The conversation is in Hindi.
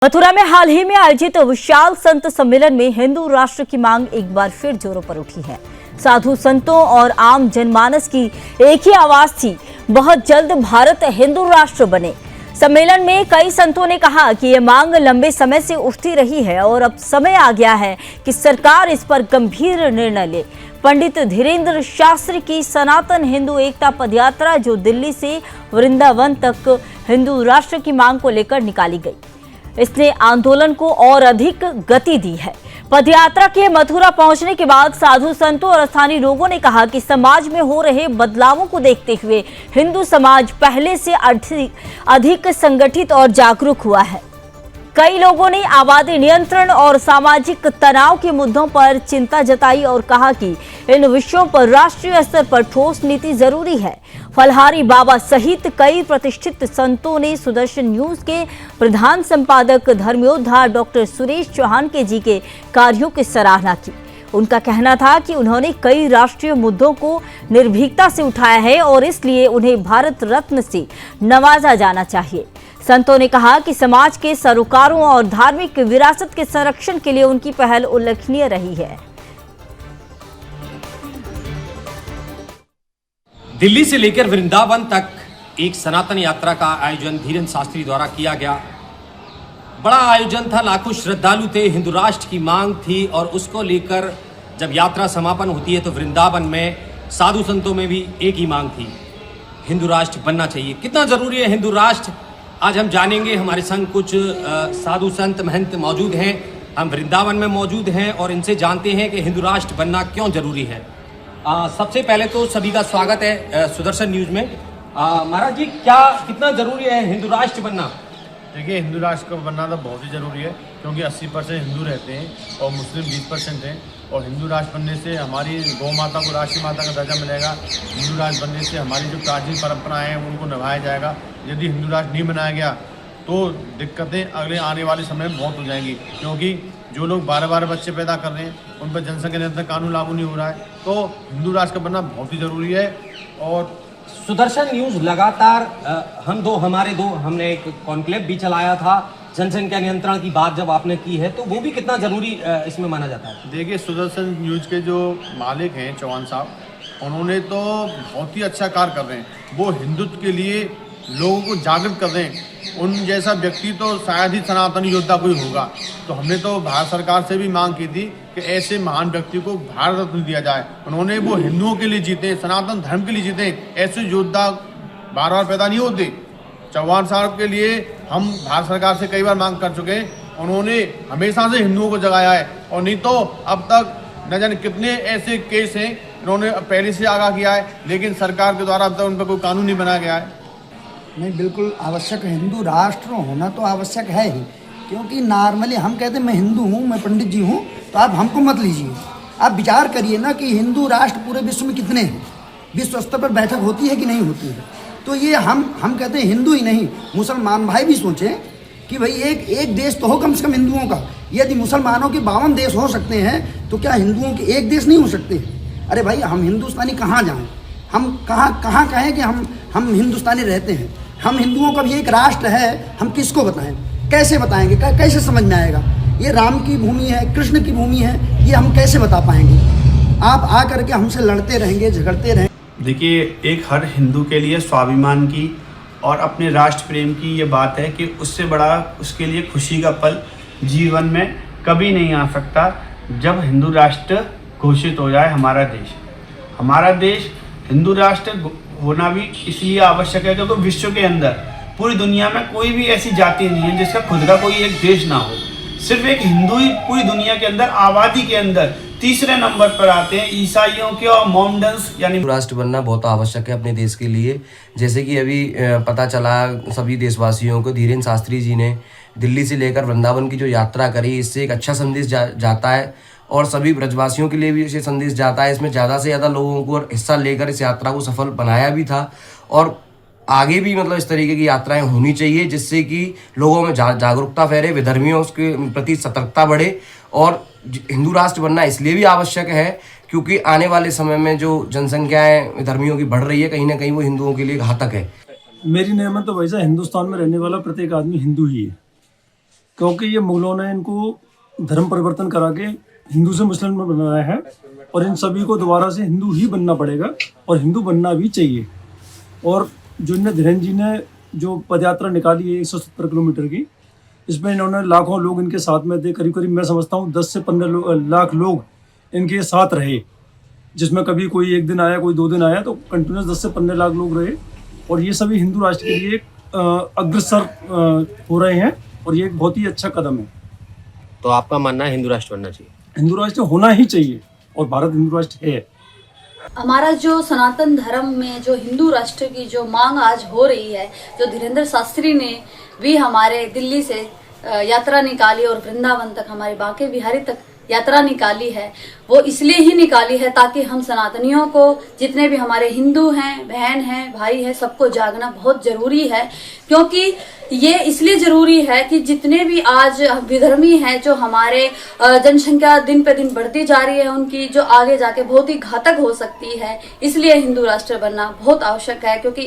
मथुरा में हाल ही में आयोजित विशाल संत सम्मेलन में हिंदू राष्ट्र की मांग एक बार फिर जोरों पर उठी है। साधु संतों और आम जनमानस की एक ही आवाज थी, बहुत जल्द भारत हिंदू राष्ट्र बने। सम्मेलन में कई संतों ने कहा कि यह मांग लंबे समय से उठती रही है और अब समय आ गया है कि सरकार इस पर गंभीर निर्णय ले। पंडित धीरेन्द्र शास्त्री की सनातन हिंदू एकता पदयात्रा, जो दिल्ली से वृंदावन तक हिंदू राष्ट्र की मांग को लेकर निकाली गई, इसने आंदोलन को और अधिक गति दी है। पदयात्रा के मथुरा पहुंचने के बाद साधु संतों और स्थानीय लोगों ने कहा कि समाज में हो रहे बदलावों को देखते हुए हिंदू समाज पहले से अधिक संगठित और जागरूक हुआ है। कई लोगों ने आबादी नियंत्रण और सामाजिक तनाव के मुद्दों पर चिंता जताई और कहा कि इन विषयों पर राष्ट्रीय स्तर पर ठोस नीति जरूरी है। फलहारी बाबा सहित कई प्रतिष्ठित संतों ने सुदर्शन न्यूज के प्रधान संपादक धर्मयोद्धा डॉक्टर सुरेश चौहान के जी के कार्यों की सराहना की। उनका कहना था कि उन्होंने कई राष्ट्रीय मुद्दों को निर्भीकता से उठाया है और इसलिए उन्हें भारत रत्न से नवाजा जाना चाहिए। संतों ने कहा कि समाज के सरोकारों और धार्मिक विरासत के संरक्षण के लिए उनकी पहल उल्लेखनीय रही है। दिल्ली से लेकर वृंदावन तक एक सनातन यात्रा का आयोजन धीरेन्द्र शास्त्री द्वारा किया गया। बड़ा आयोजन था, लाखों श्रद्धालु थे, हिंदू राष्ट्र की मांग थी और उसको लेकर जब यात्रा समापन होती है तो वृंदावन में साधु संतों में भी एक ही मांग थी, हिंदू राष्ट्र बनना चाहिए। कितना जरूरी है हिंदू राष्ट्र, आज हम जानेंगे। हमारे संग कुछ साधु संत महंत मौजूद हैं, हम वृंदावन में मौजूद हैं और इनसे जानते हैं कि हिंदू राष्ट्र बनना क्यों जरूरी है। सबसे पहले तो सभी का स्वागत है सुदर्शन न्यूज में। महाराज जी, कितना जरूरी है हिंदू राष्ट्र बनना? देखिए, हिंदू राष्ट्र का बनना तो बहुत ही ज़रूरी है, क्योंकि 80% हिंदू रहते हैं और मुस्लिम 20% हैं। और हिंदू राष्ट्र बनने से हमारी गौ माता को राष्ट्रीय माता का दर्जा मिलेगा। हिंदू राष्ट्र बनने से हमारी जो प्राचीन परंपराएं हैं उनको निभाया जाएगा। यदि हिंदू राष्ट्र नहीं बनाया गया तो दिक्कतें अगले आने वाले समय में बहुत हो जाएंगी, क्योंकि जो लोग 12-12 बच्चे पैदा कर रहे हैं उन पर जनसंख्या नियंत्रण कानून लागू नहीं हो रहा है। तो हिंदू राष्ट्र का बनना बहुत ही ज़रूरी है। और सुदर्शन न्यूज लगातार हमने एक कॉन्क्लेव भी चलाया था, जनसंख्या नियंत्रण की बात जब आपने की है तो वो भी कितना जरूरी इसमें माना जाता है? देखिए, सुदर्शन न्यूज के जो मालिक हैं चौहान साहब, उन्होंने तो बहुत ही अच्छा कार्य कर रहे हैं। वो हिंदुत्व के लिए लोगों को जागृत कर रहे हैं। उन जैसा व्यक्ति तो शायद ही सनातन योद्धा कोई होगा। तो हमने तो भारत सरकार से भी मांग की थी कि ऐसे महान व्यक्ति को भारत रत्न दिया जाए। उन्होंने वो हिंदुओं के लिए जीते, सनातन धर्म के लिए जीते। ऐसे योद्धा बार बार पैदा नहीं होते। चौहान साहब के लिए हम भारत सरकार से कई बार मांग कर चुके हैं। उन्होंने हमेशा से हिंदुओं को जगाया है, और नहीं तो अब तक न जाने कितने ऐसे केस हैं इन्होंने पहले से आगाह किया है, लेकिन सरकार के द्वारा अब तक उन पर कोई कानून नहीं बनाया गया है। नहीं, बिल्कुल आवश्यक है, हिंदू राष्ट्र होना तो आवश्यक है ही, क्योंकि नॉर्मली हम कहते हैं मैं हिंदू हूँ, मैं पंडित जी हूँ, तो आप हमको मत लीजिए। आप विचार करिए ना कि हिंदू राष्ट्र पूरे विश्व में कितने हैं, विश्व स्तर पर बैठक होती है कि नहीं होती है। तो ये हम कहते हैं हिंदू ही नहीं, मुसलमान भाई भी सोचें कि भाई एक देश तो हो कम से कम हिंदुओं का। यदि मुसलमानों के 52 देश हो सकते हैं तो क्या हिंदुओं के एक देश नहीं हो सकते? अरे भाई, हम हिंदुस्तानी कहाँ जाएँ, हम कहाँ कहें कि हम हिंदुस्तानी रहते हैं। हम हिंदुओं का भी एक राष्ट्र है, हम किसको बताएं, कैसे बताएंगे, कैसे समझ में आएगा? ये राम की भूमि है, कृष्ण की भूमि है, ये हम कैसे बता पाएंगे? आप आ करके हमसे लड़ते रहेंगे, झगड़ते रहेंगे। देखिए, एक हर हिंदू के लिए स्वाभिमान की और अपने राष्ट्र प्रेम की ये बात है कि उससे बड़ा उसके लिए खुशी का पल जीवन में कभी नहीं आ सकता जब हिंदू राष्ट्र घोषित हो जाए। हमारा देश हिंदू राष्ट्र होना भी इसलिए आवश्यक है क्योंकि विश्व के अंदर पूरी दुनिया में कोई भी ऐसी जाति नहीं है जिसका खुद का कोई एक देश ना हो। सिर्फ एक हिंदू ही पूरी दुनिया के अंदर आबादी के अंदर तीसरे नंबर पर आते हैं, ईसाइयों के और मोमडन्स। यानी राष्ट्र बनना बहुत आवश्यक है अपने देश के लिए। जैसे कि अभी पता चला सभी देशवासियों को, धीरेन्द्र शास्त्री जी ने दिल्ली से लेकर वृंदावन की जो यात्रा करी, इससे एक अच्छा संदेश जाता है और सभी ब्रजवासियों के लिए भी ये संदेश जाता है। इसमें ज़्यादा से ज़्यादा लोगों को हिस्सा लेकर इस यात्रा को सफल बनाया भी था और आगे भी इस तरीके की यात्राएं होनी चाहिए, जिससे कि लोगों में जागरूकता फैले, विधर्मियों के प्रति सतर्कता बढ़े। और हिंदू राष्ट्र बनना इसलिए भी आवश्यक है क्योंकि आने वाले समय में जो जनसंख्याएं विधर्मियों की बढ़ रही है, कहीं ना कहीं वो हिंदुओं के लिए घातक है। मेरी नियम तो वैसा, हिंदुस्तान में रहने वाला प्रत्येक आदमी हिंदू ही है। क्योंकि ये मुगलों ने इनको धर्म परिवर्तन करा के हिंदू से मुस्लिम में बनाया है और इन सभी को दोबारा से हिंदू ही बनना पड़ेगा और हिंदू बनना भी चाहिए। और जो इन्हें धीरेन्द्र जी ने जो पदयात्रा निकाली है 170 किलोमीटर की, इसमें इन्होंने लाखों लोग इनके साथ में थे। करीब करीब मैं समझता हूँ 10 से 15 लाख लोग इनके साथ रहे, जिसमें कभी कोई एक दिन आया, कोई 2 दिन आया, तो कंटिन्यूस 10 से 15 लाख लोग रहे। और ये सभी हिंदू राष्ट्र के लिए अग्रसर हो रहे हैं और ये एक बहुत ही अच्छा कदम है। तो आपका मानना है हिंदू राष्ट्र बनना चाहिए? हिंदू राष्ट्र होना ही चाहिए और भारत हिंदू राष्ट्र है। हमारा जो सनातन धर्म में जो हिंदू राष्ट्र की जो मांग आज हो रही है, जो धीरेन्द्र शास्त्री ने भी हमारे दिल्ली से यात्रा निकाली और वृंदावन तक, हमारे बांके बिहारी तक यात्रा निकाली है, वो इसलिए ही निकाली है ताकि हम सनातनियों को, जितने भी हमारे हिंदू हैं, बहन हैं, भाई हैं, सबको जागना बहुत जरूरी है। क्योंकि ये इसलिए जरूरी है कि जितने भी आज विधर्मी हैं, जो हमारे जनसंख्या दिन पे दिन बढ़ती जा रही है, उनकी जो आगे जाके बहुत ही घातक हो सकती है, इसलिए हिंदू राष्ट्र बनना बहुत आवश्यक है। क्योंकि